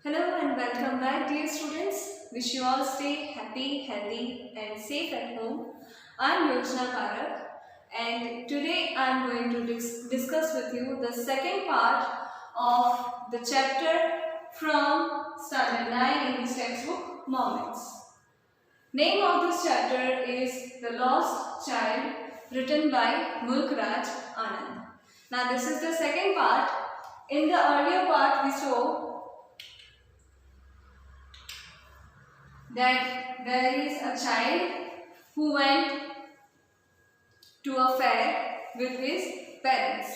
Hello and welcome back, dear students. Wish you all stay happy, healthy and safe at home. I'm Yojana Parak and today I'm going to discuss with you the second part of the chapter from Standard 9 English textbook, Moments. Name of this chapter is The Lost Child, written by Mulk Raj Anand. Now this is the second part. In the earlier part we saw that there is a child who went to a fair with his parents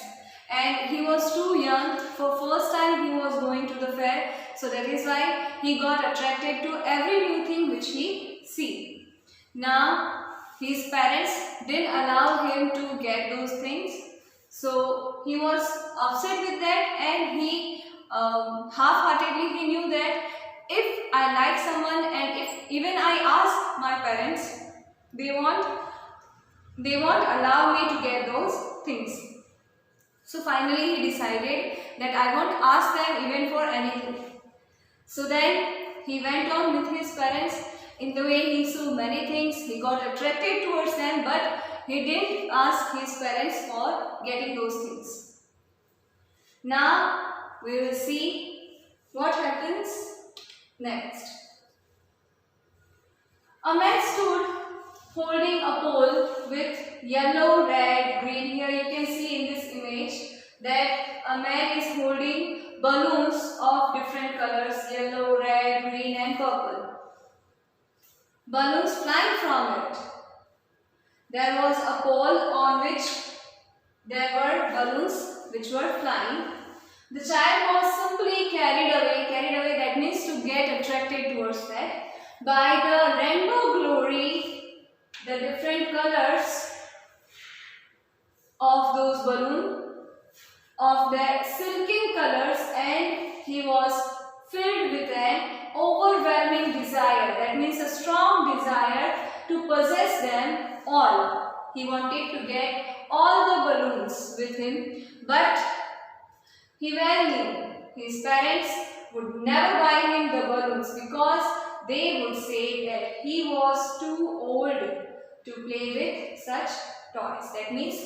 and he was too young. For first time he was going to the fair, so that is why he got attracted to every new thing which he see. Now his parents didn't allow him to get those things, so he was upset with that and he half-heartedly he knew that if I like someone and if even I ask my parents, they won't allow me to get those things. So finally he decided that I won't ask them even for anything. So then he went on with his parents. In the way he saw many things, he got attracted towards them, but he didn't ask his parents for getting those things. Now we will see what happens next. A man stood holding a pole with yellow, red, green. Here you can see in this image that a man is holding balloons of different colors, yellow, red, green and purple. Balloons flying from it. There was a pole on which there were balloons which were flying. The child was simply carried away, that means to get attracted towards that, by the rainbow glory, the different colors of those balloons, of their silken colors, and he was filled with an overwhelming desire, that means a strong desire to possess them all. He wanted to get all the balloons with him, but he well knew his parents would never buy him the balloons because they would say that he was too old to play with such toys. That means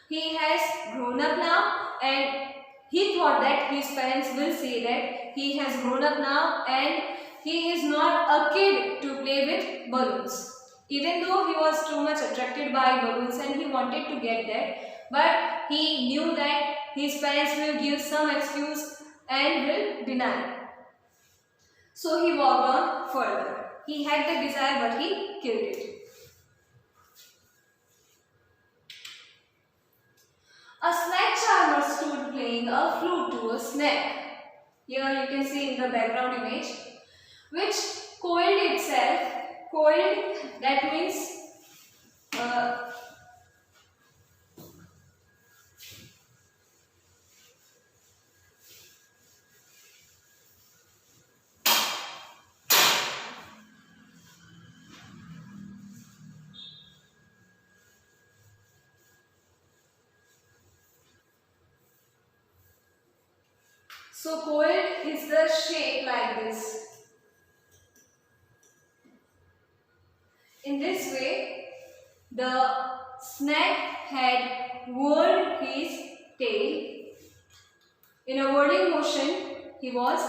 he has grown up now and he thought that his parents will say that he has grown up now and he is not a kid to play with balloons. Even though he was too much attracted by balloons and he wanted to get that, but he knew that his parents will give some excuse and will deny. So he walked on further. He had the desire but he killed it. A snake charmer stood playing a flute to a snake. Here you can see in the background image, which coiled itself. Coiled, that means so coiled is the shape like this. In this way, the snake had whirled his tail. In a whirling motion, he was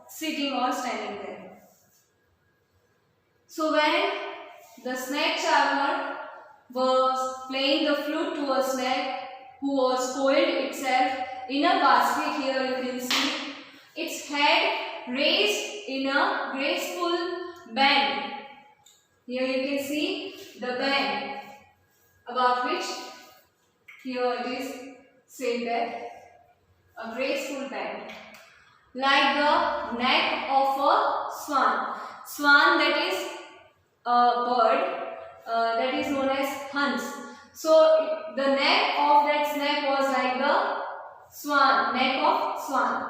sitting or standing there. So when the snake charmer was playing the flute to a snake who was coiled itself in a basket, here you can see its head raised in a graceful bend. Here you can see the bend about which here it is said that a graceful bend, like the neck of a swan. Swan, that is a bird that is known as Hans. So the neck of that snake was like the swan, neck of swan.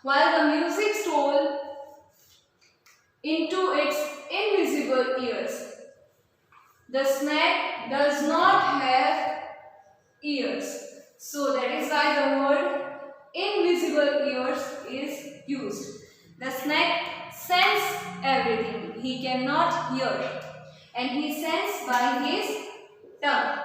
While the music stole into its invisible ears. The snake does not have ears. So that is why the word invisible ears is used. The snake senses everything. He cannot hear, and he senses by his tongue.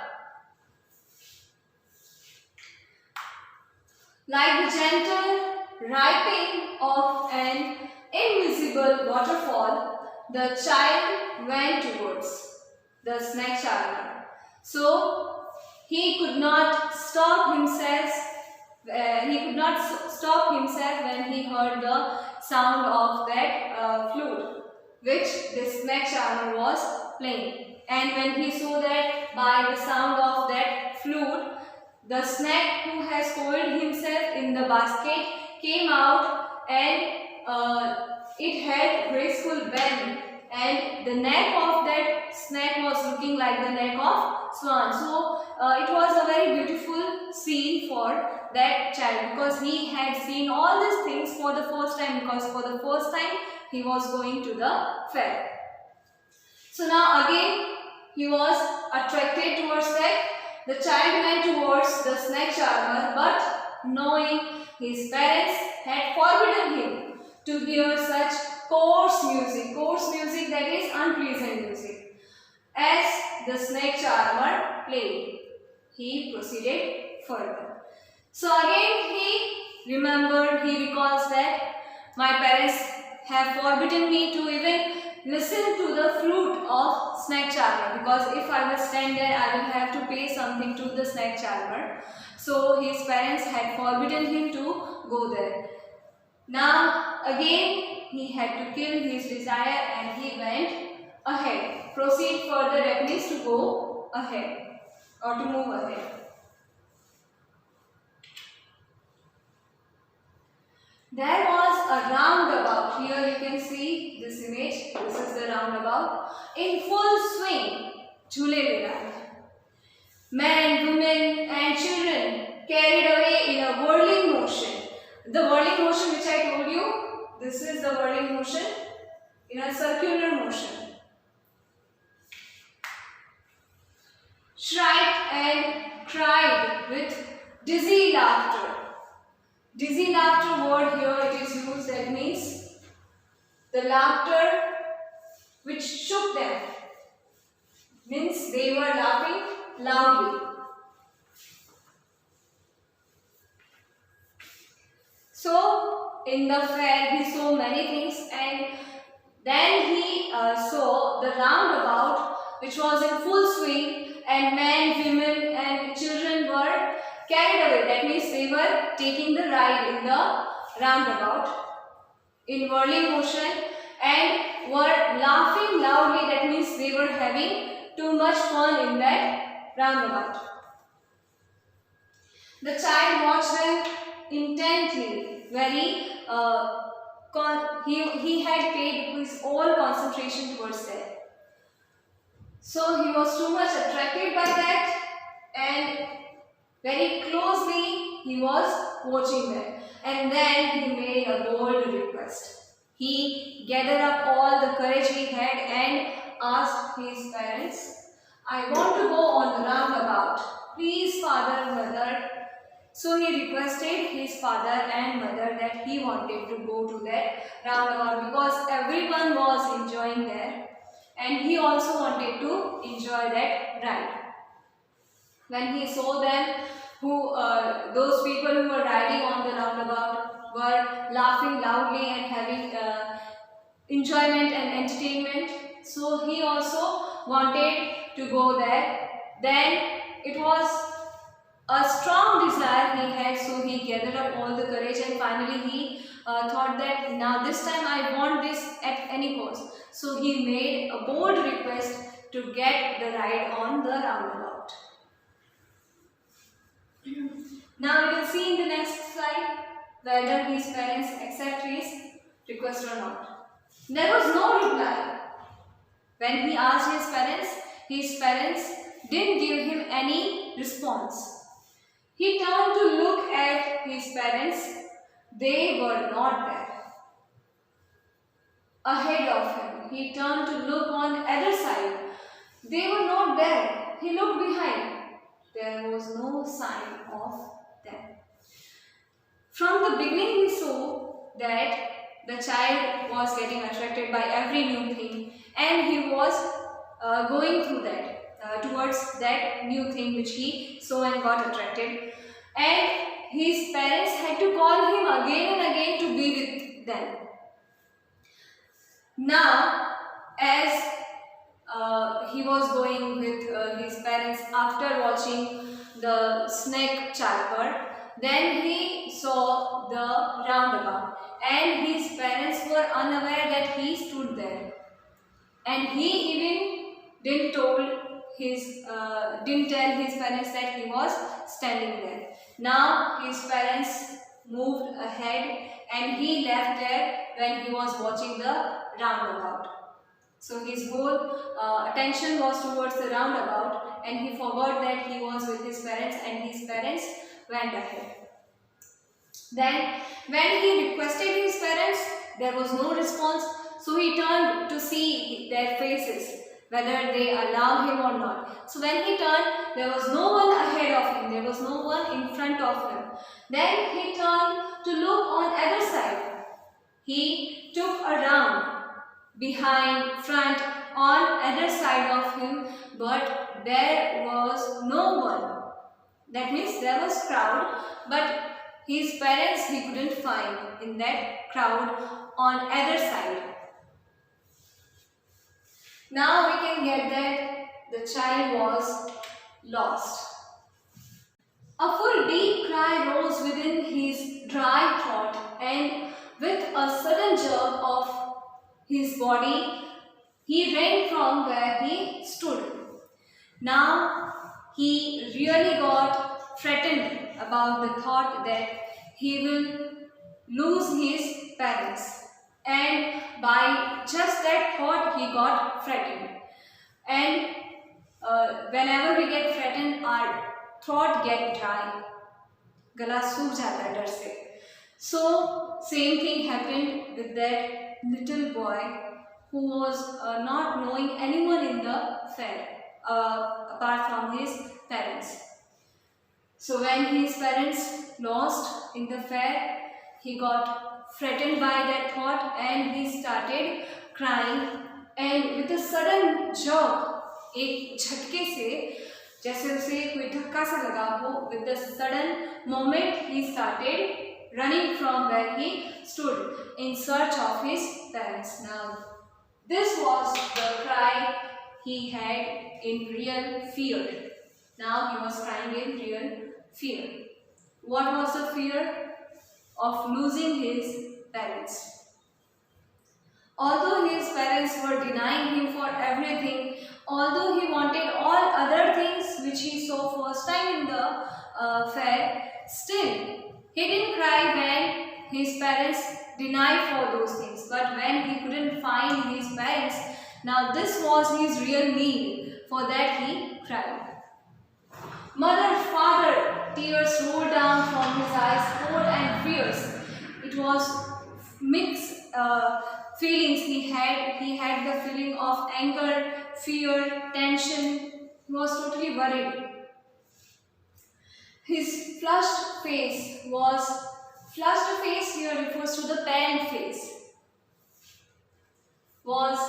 Like the gentle rippling of an invisible waterfall, the child went towards the snake charmer. So he could not stop himself. Stop himself when he heard the sound of that flute, which the snake charmer was playing. And when he saw that by the sound of that flute, the snake who has coiled himself in the basket came out, and it had graceful bend, and the neck of that snake was looking like the neck of swan. So it was a very beautiful scene for that child, because he had seen all these things for the first time, because for the first time he was going to the fair. So now again he was attracted towards that. The child went towards the snake charmer, but knowing his parents had forbidden him to hear such coarse music that is unpleasant music, as the snake charmer played, he proceeded further. So again he recalls that my parents have forbidden me to even listen to the flute of snake charmer, because if I will stand there I will have to pay something to the snake charmer. So his parents had forbidden him to go there. Now again he had to kill his desire, and he went ahead. Proceed further, that means to go ahead or to move ahead. There was a roundabout. Here you can see this image. This is the roundabout in full swing. Jhule Leela. Men, women and children carried away in a whirling motion. The whirling motion which I told you, this is the whirling motion in a circular motion. Shrieked and cried with dizzy laughter. Dizzy laughter word here it is used, that means the laughter which shook them, means they were laughing loudly. So in the fair he saw many things, and then he saw the roundabout which was in full swing, and men, women and children were carried away. That means they were taking the ride in the roundabout in whirling motion and were laughing loudly. That means they were having too much fun in that roundabout. The child watched them intently, very he had paid his whole concentration towards that. So he was too much attracted by that, and very closely he was watching them. And then he made a bold request. He gathered up all the courage he had and asked his parents, I want to go on the roundabout. Please, father, mother. So he requested his father and mother that he wanted to go to that roundabout, because everyone was enjoying there, and he also wanted to enjoy that ride. When he saw them, those people who were riding on the roundabout were laughing loudly and having enjoyment and entertainment, so he also wanted to go there. Then it was a strong desire he had, so he gathered up all the courage, and finally he thought that now this time I want this at any cost. So he made a bold request to get the ride on the roundabout. Now you can see in the next slide whether his parents accept his request or not. There was no reply. When he asked his parents didn't give him any response. He turned to look at his parents. They were not there. Ahead of him, he turned to look on the other side. They were not there. He looked behind. There was no sign of them. From the beginning we saw that the the child was getting attracted by every new thing, and he was going through that, towards that new thing which he saw and got attracted. And his parents had to call him again and again to be with them. Now, as he was going with his parents after watching the snake charper, then he saw the roundabout, and his parents were unaware that he stood there, and he even didn't tell his parents that he was standing there. Now his parents moved ahead, and he left there when he was watching the roundabout. So his whole attention was towards the roundabout, and he forgot that he was with his parents, and his parents went ahead. Then when he requested his parents, there was no response, so he turned to see their faces, whether they allow him or not. So when he turned, there was no one ahead of him, there was no one in front of him. Then he turned to look on other side. He took a round behind, front, on other side of him, but there was no one. That means there was crowd, but his parents he couldn't find in that crowd on other side. Now we can get that the child was lost. A full deep cry rose within his dry throat, and with a sudden jerk of his body, he ran from where he stood. Now he really got frightened about the thought that he will lose his parents, and by just that thought he got frightened. And whenever we get frightened, our throat get dry, गला सूख जाता है डर से. So same thing happened with that little boy who was not knowing anyone in the fair apart from his parents. So when his parents lost in the fair, he got frightened by that thought, and he started crying, and with a sudden jerk, एक झटके से जैसे उसे कोई धक्का सा लगा हो, with the sudden moment he started running from where he stood in search of his parents. Now this was the cry he had in real fear. Now he was crying in real fear. What was the fear? Of losing his parents. Although his parents were denying him for everything, although he wanted all other things which he saw first time in the fair, still he didn't cry when his parents denied for those things. But when he couldn't find his parents, now this was his real need. For that he cried. Mother, father, tears rolled down from his eyes, cold and fierce. It was mixed feelings he had. He had the feeling of anger, fear, tension. He was totally worried. His flushed face here refers to the parent face, was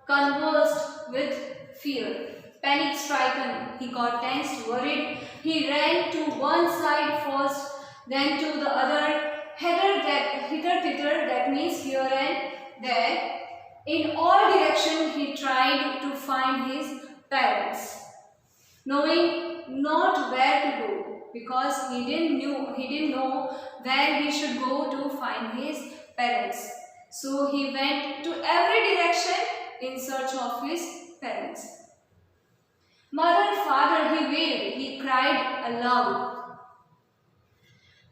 convulsed with fear. Panic stricken, he got tense, worried. He ran to one side first, then to the other. Hitter, that means here and there. In all directions, he tried to find his parents, knowing not where to go, because he didn't know where he should go to find his parents. So he went to every direction in search of his parents. Mother, father, he wailed, he cried aloud.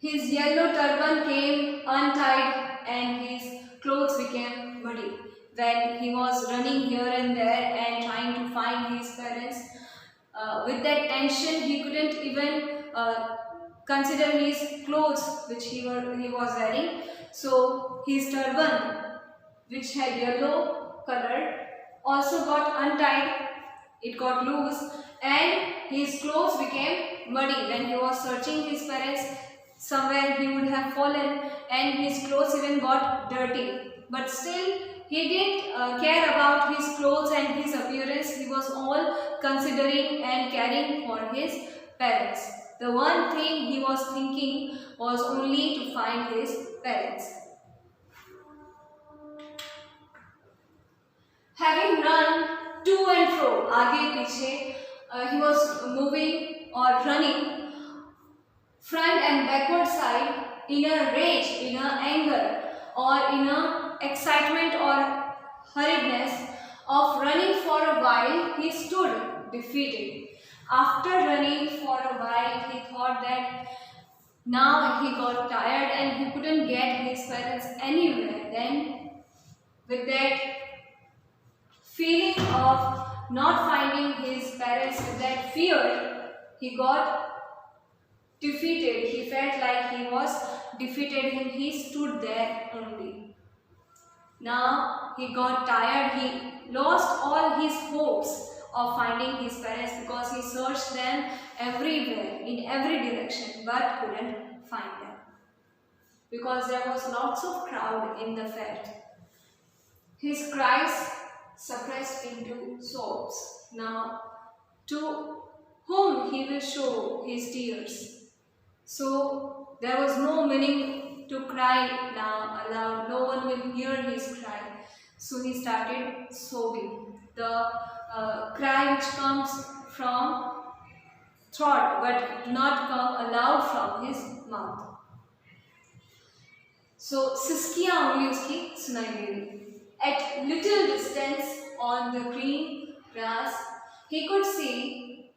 His yellow turban came untied, and his clothes became muddy. When he was running here and there and trying to find his parents, with that tension, he couldn't even consider his clothes which he was wearing. So his turban, which had yellow color, also got untied. It got loose, and his clothes became muddy. When he was searching his parents, somewhere he would have fallen, and his clothes even got dirty. but still he didn't care about his clothes and his appearance. He was all considering and caring for his parents. The one thing he was thinking was only to find his parents. Having run to and fro, आगे पीछे, he was moving or running front and backward side in a rage, in a anger, or in a excitement or hurriedness of running for a while. He stood defeated. After running for a while, he thought that now he got tired and he couldn't get his parents anywhere. Then, with that feeling of not finding his parents, with that fear, he got defeated. He felt like he was defeated and he stood there only. Now he got tired. He lost all his hopes of finding his parents because he searched them everywhere, in every direction, but couldn't find them because there was lots of crowd in the fair. His cries suppressed into sobs. Now, to whom he will show his tears? So there was no meaning to cry now aloud. No one will hear his cry. So he started sobbing. The cry which comes from throat but do not come aloud from his mouth. So सिस्कियाँ only उसकी सुनाई दे रही. At little distance on the green grass, he could see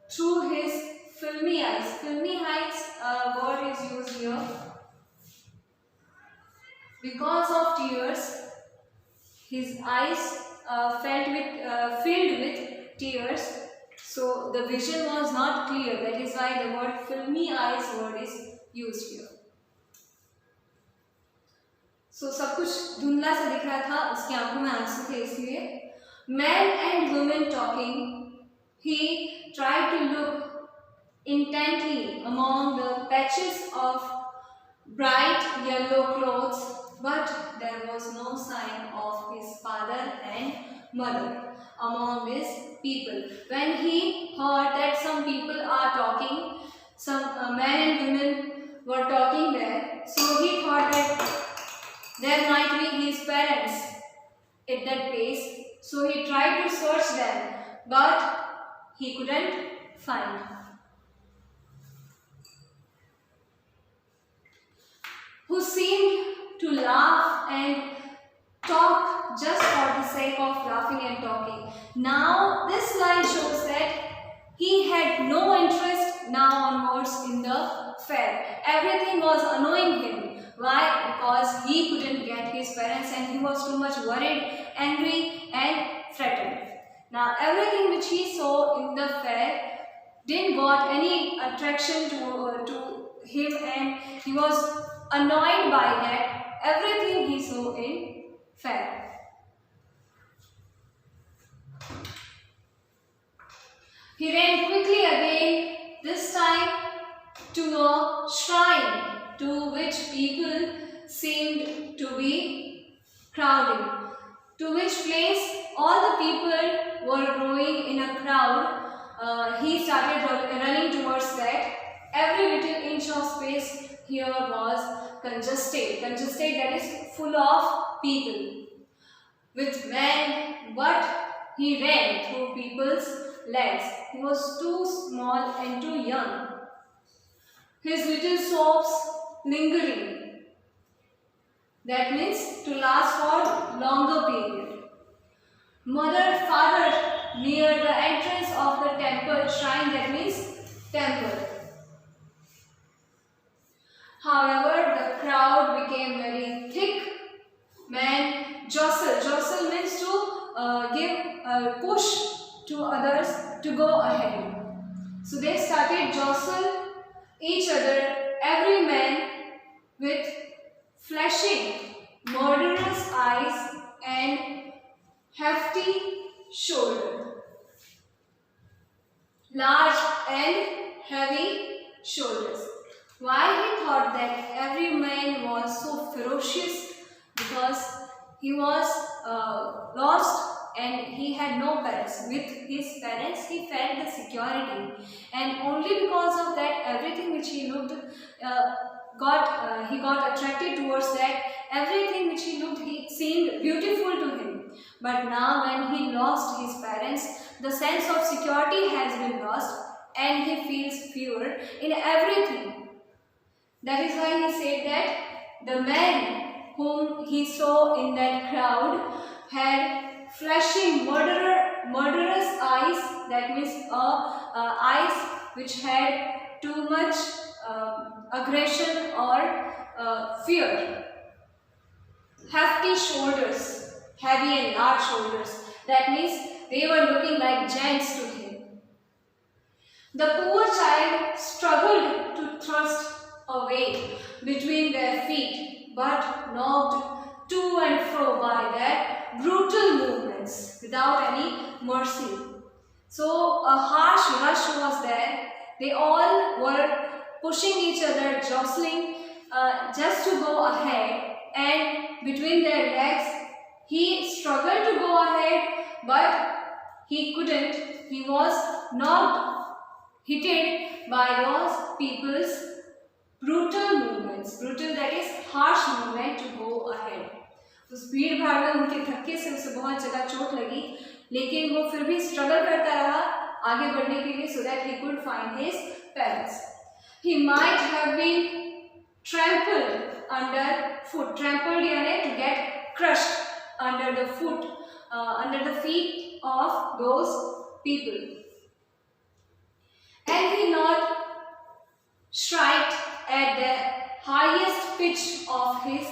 through his filmy eyes. Filmy eyes word is used here. Because of tears, his eyes filled with tears. So the vision was not clear. That is why the word filmy eyes word is used here. So सब कुछ धुंधला सा दिख रहा था, उसकी आंखों में आंसू थे इसलिए. Men and women talking, he tried to look intently among the patches of bright yellow clothes, but there was no sign of his father and mother among these people. When he heard that some people are talking, some men and women were talking there, so he thought that there might be his parents at that place. So he tried to search them, but he couldn't find. Who seemed to laugh and talk just for the sake of laughing and talking. Now this line shows that he had no interest now onwards in the fair. Everything was annoying him. Why? Because he couldn't get his parents and he was too much worried, angry and threatened. Now everything which he saw in the fair didn't got any attraction to him and he was annoyed by that everything he saw in fair. He ran quickly again, this time to a shrine to which people seemed to be crowding, to which place all the people were growing in a crowd. He started running towards that. Every little inch of space here was congested, that is full of people with men, but he ran through people's legs. He was too small and too young. His little sobs lingering. That means to last for longer period. Mother, father near the entrance of the temple shrine, that means temple. However, the crowd became very thick. Men jostle. Jostle means to give push to others to go ahead. So they started jostle each other, every man with flashing, murderous eyes and hefty shoulder. Large and heavy shoulders. Why he thought that every man was so ferocious? Because he was lost and he had no parents. With his parents he felt the security, and only because of that everything which he looked he got attracted towards that. Everything which he looked, it seemed beautiful to him. But now when he lost his parents, the sense of security has been lost and he feels fear in everything. That is why he said that the man whom he saw in that crowd had flashing murderous eyes, that means eyes which had too much aggression or fear. Hefty shoulders, heavy and large shoulders, that means they were looking like giants to him. The poor child struggled to thrust away between their feet, but knocked to and fro by their brutal movements without any mercy. So a harsh rush was there. They all were pushing each other, jostling just to go ahead, and between their legs he struggled to go ahead, but he couldn't. He was knocked, hit by those people's brutal movements. Brutal, that is harsh movement to go ahead. उस भीड़ भाड़ में उनके धक्के से उसे बहुत जगह चोट लगी, लेकिन वो फिर भी स्ट्रगल करता रहा आगे बढ़ने के लिए, so that he could find his parents. He might have been trampled underfoot. Trampled यानी to get crushed under the foot, under the feet of those people. And he not shrieked at the highest pitch of his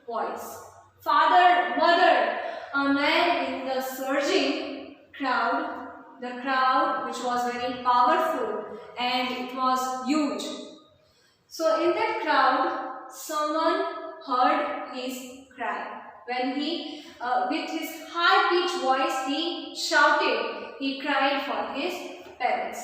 voice. Father, mother, a man in the surging crowd, the crowd which was very powerful and it was huge. So in that crowd, someone heard his cry. When he, with his high-pitched voice, he shouted, he cried for his parents.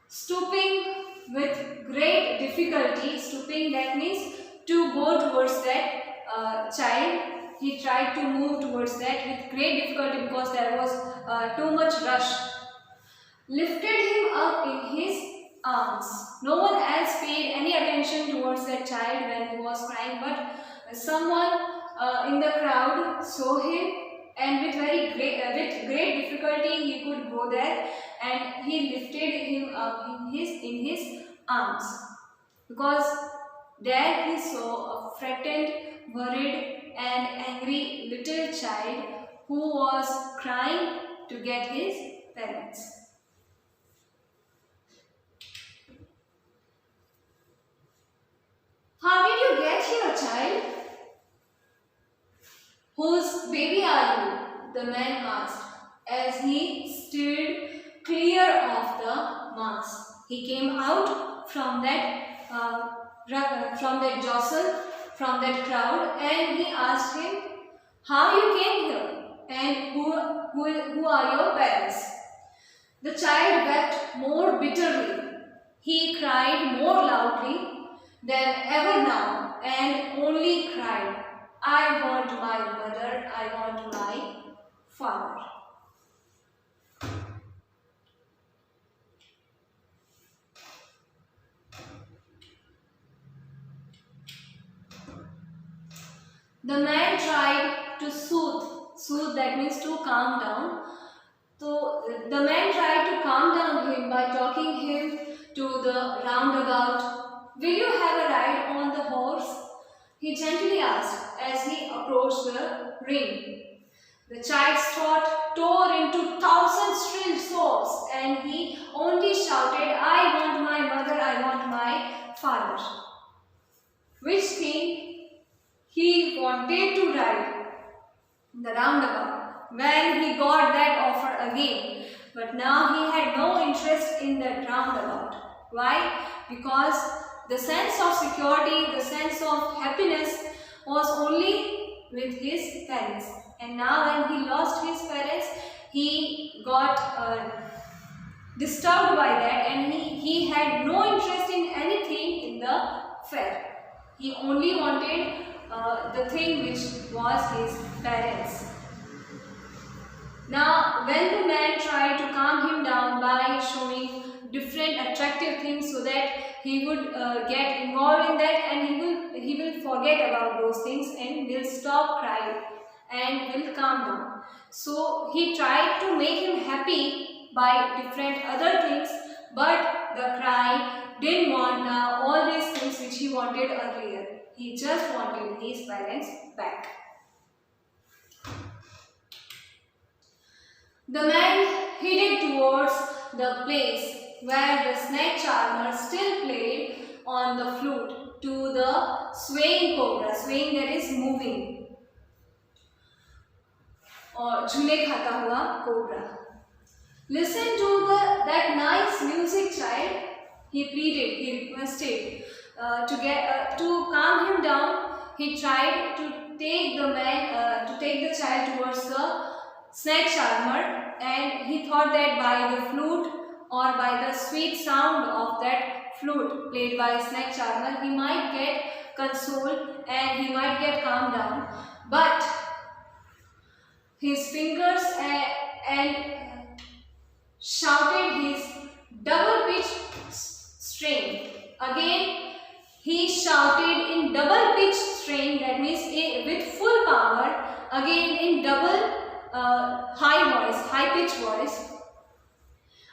Stooping with great difficulty, stooping, that means to go towards that child, he tried to move towards that with great difficulty because there was too much rush. Lifted him up in his arms. No one else paid any attention towards that child when he was crying, but someone in the crowd saw him, and with great difficulty he could go there, and he lifted him up in his arms, because there he saw a frightened, worried and angry little child who was crying to get his parents. How did you get here, child? Whose baby are you? The man asked as he stood clear of the mass. He came out from that jostle, from that crowd, and he asked him, how you came here and who are your parents? The child wept more bitterly. He cried more loudly than ever now and only cried, I want my mother, I want my father. The man tried to soothe, that means to calm down. So the man tried to calm down him by talking him to the roundabout. Will you have a ride on the horse? He gently asked as he approached the ring. The child's throat tore into 1,000 shrill sobs, and he only shouted, I want my mother, I want my father. Which thing he wanted to ride? The roundabout. When he got that offer again, but now he had no interest in that roundabout. Why? Because the sense of security, the sense of happiness was only with his parents. And now when he lost his parents, he got disturbed by that, and he had no interest in anything in the fair. He only wanted the thing which was his parents. Now, when the man tried to calm him down by showing different attractive things so that he would get involved in that, and he will forget about those things and will stop crying and will calm down. So he tried to make him happy by different other things, but the cry didn't want now all these things which he wanted earlier. He just wanted his parents back. The man headed towards the place where the snake charmer still played on the flute to the swaying cobra, swaying that is moving, or झूले खाता हुआ cobra. Listen to that nice music, child. He pleaded, he requested to calm him down. He tried to take the child towards the snake charmer, and he thought that by the flute or by the sweet sound of that flute played by snake charmer, he might get consoled and he might get calmed down. But his fingers and shouted his double-pitched strain. Again, he shouted in double-pitched strain, that means with full power, again in double high-pitched voice.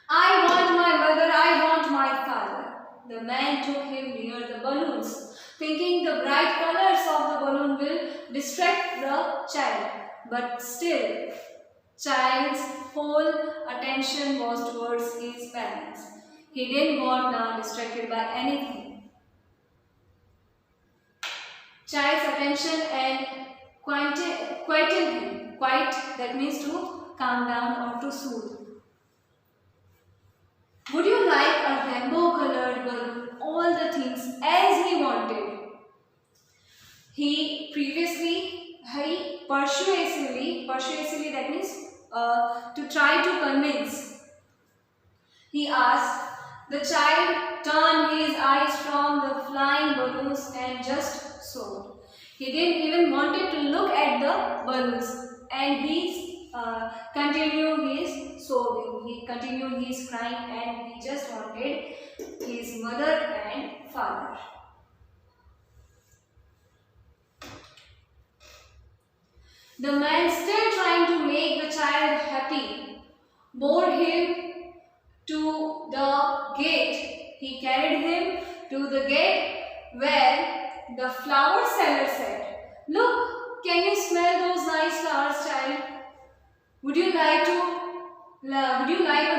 I want my mother, I want my father. The man took him near the balloons, thinking the bright colors of the balloon will distract the child. But still, child's whole attention was towards his parents. He didn't got now distracted by anything. Child's attention and quieted him. Quiet, that means to calm down or to soothe. Would you like a rainbow colored balloon? All the things as he wanted. He persuasively, that means to try to convince. He asked. The child turned his eyes from the flying balloons and just sobbed. He didn't even wanted to look at the balloons, and he continued his sobbing. He continued his crying, and he just wanted his mother and father. The man, still trying to make the child happy, bore him to the gate. He carried him to the gate where the flower seller said, "Look, can you smell those nice flowers, child? Would you like a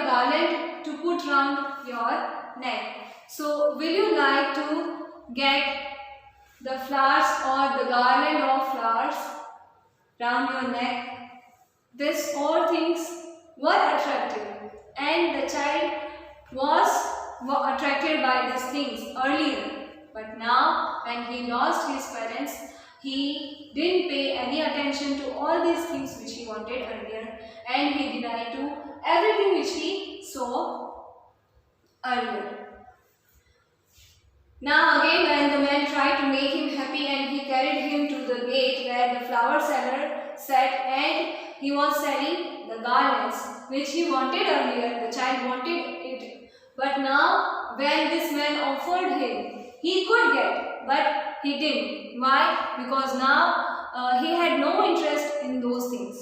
garland to put round your neck? So, will you like to get the flowers or the garland of flowers round your neck?" These all things were attractive, and the child was attracted by these things earlier. But now, when he lost his parents, he didn't pay any attention to all these things which he wanted earlier, and he denied to everything which he saw earlier. Now again, when the man tried to make him happy and he carried him to the gate where the flower seller sat, and he was selling the garlands which he wanted earlier, the child wanted it. But now when this man offered him, he could get, but he didn't. Why? Because now he had no interest in those things.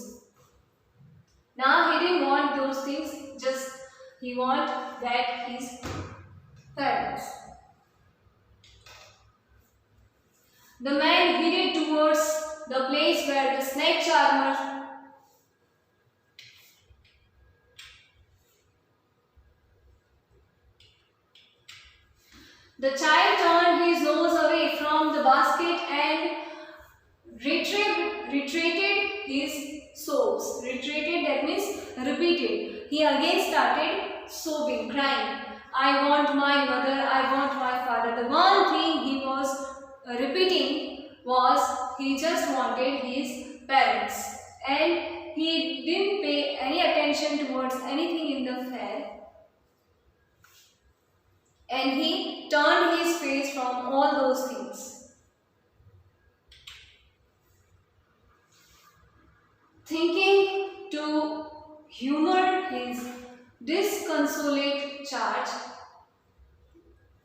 Now he didn't want those things, just he wanted that his parents. The man headed towards the place where the snake charmer The child turned his nose away from the basket and retreated his sobs. Retreated, that means repeated. He again started sobbing, crying. I want my mother, I want my father. The one thing he was repeating was he just wanted his parents. And he didn't pay any attention towards anything in the fair. And he turned his face from all those things. humored his disconsolate charge.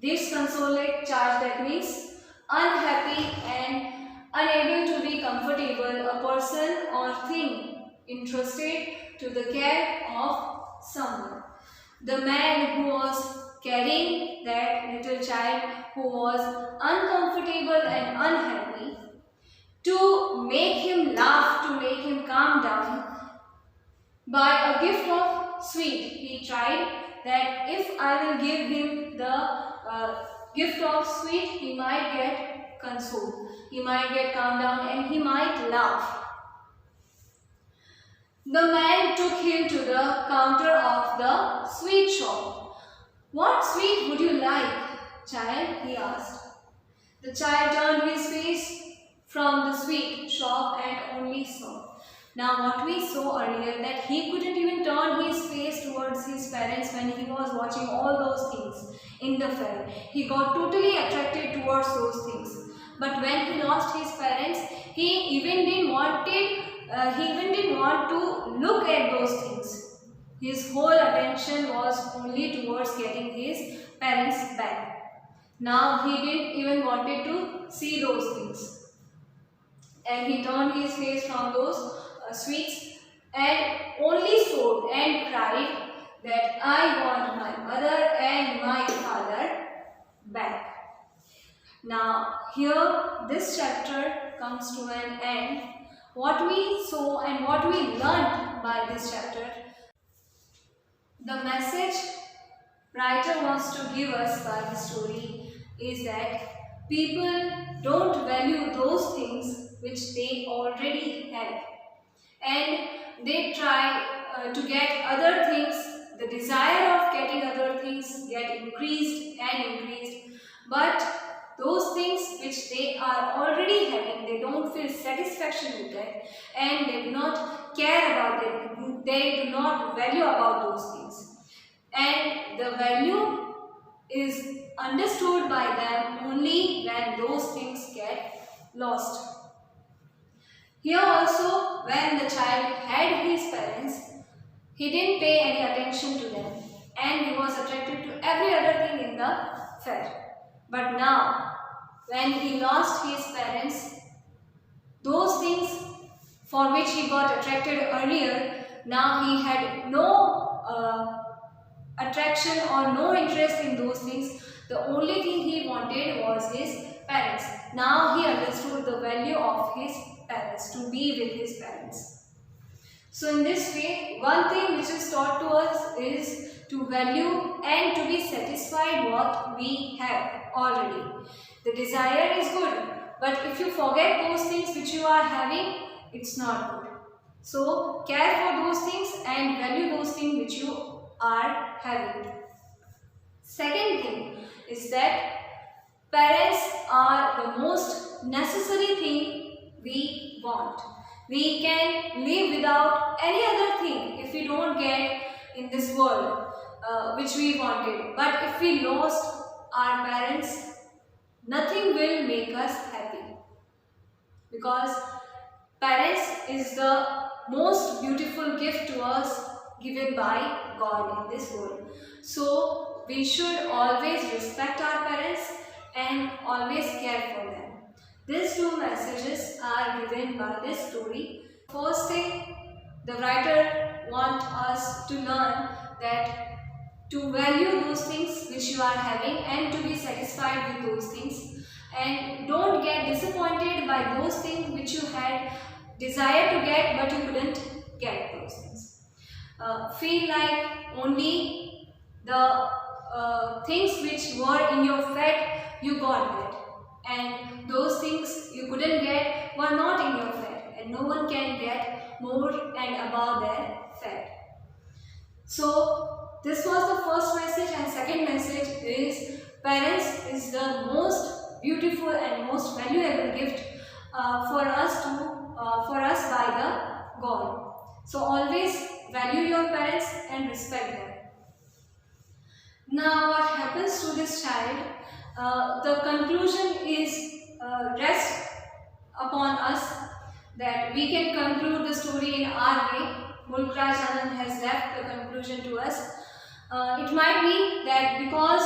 Disconsolate charge, that means unhappy and unable to be comfortable, a person or thing entrusted to the care of someone. The man who was carrying that little child who was uncomfortable and unhappy, to make him laugh, to make him calm down, by a gift of sweet, he tried that if I will give him the gift of sweet, he might get consoled, he might get calmed down, and he might laugh. The man took him to the counter of the sweet shop. What sweet would you like, child? He asked. The child turned his face from the sweet shop and only saw. Now what we saw earlier, that he couldn't even turn his face towards his parents when he was watching all those things in the fair. He got totally attracted towards those things. But when he lost his parents, he even didn't want to look at those things. His whole attention was only towards getting his parents back. Now he didn't even wanted to see those things. And he turned his face from those sweets and only sobbed and cried that I want my mother and my father back. Now here this chapter comes to an end. What we saw and what we learned by this chapter, the message writer wants to give us by the story is that people don't value those things which they already have, and they try to get other things. The desire of getting other things get increased and increased, but those things which they are already having, they don't feel satisfaction with that, and they do not care about it, they do not value about those things, and the value is understood by them only when those things get lost. Here also, when the child had his parents, he didn't pay any attention to them and he was attracted to every other thing in the fair. But now, when he lost his parents, those things for which he got attracted earlier, now he had no attraction or no interest in those things. The only thing he wanted was his parents. Now he understood the value of his parents, to be with his parents. So in this way, one thing which is taught to us is to value and to be satisfied what we have already. The desire is good, but if you forget those things which you are having, it's not good. So care for those things and value those things which you are having. Second thing is that parents are the most necessary thing we want. We can live without any other thing if we don't get in this world which we wanted. But if we lost our parents, nothing will make us happy, because parents is the most beautiful gift to us given by God in this world. So we should always respect our parents and always care for them. These two messages are given by this story. First thing, the writer wants us to learn that to value those things which you are having and to be satisfied with those things, and don't get disappointed by those things which you had desire to get but you couldn't get those things. Feel like only the things which were in your fate you got that, and those things you couldn't get were not in your fate, and no one can get more and above their fate. So this was the first message, and second message is parents is the most beautiful and most valuable gift for us by the God. So always value your parents and respect them. Now what happens to this child? The conclusion is rest upon us, that we can conclude the story in our way. Mulkraj Anand has left the conclusion to us. It might be that because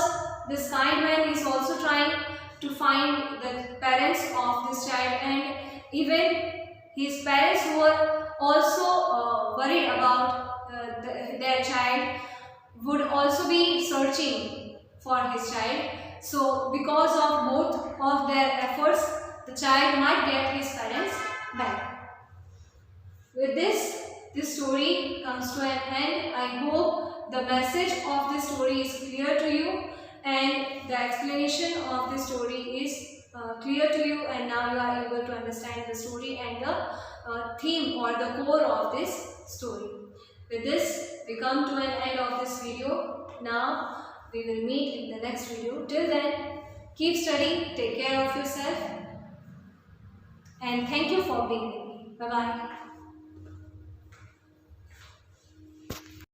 this kind man is also trying to find the parents of this child, and even his parents were also worried about their child, would also be searching for his child. So because of both of their efforts, the child might get his parents back. With this story comes to an end. I hope the message of this story is clear to you, and the explanation of this story is clear to you, and now you are able to understand the story and the theme or the core of this story. With this, we come to an end of this video. Now we will meet in the next video. Till then, keep studying, take care of yourself, and thank you for being with me. Bye bye.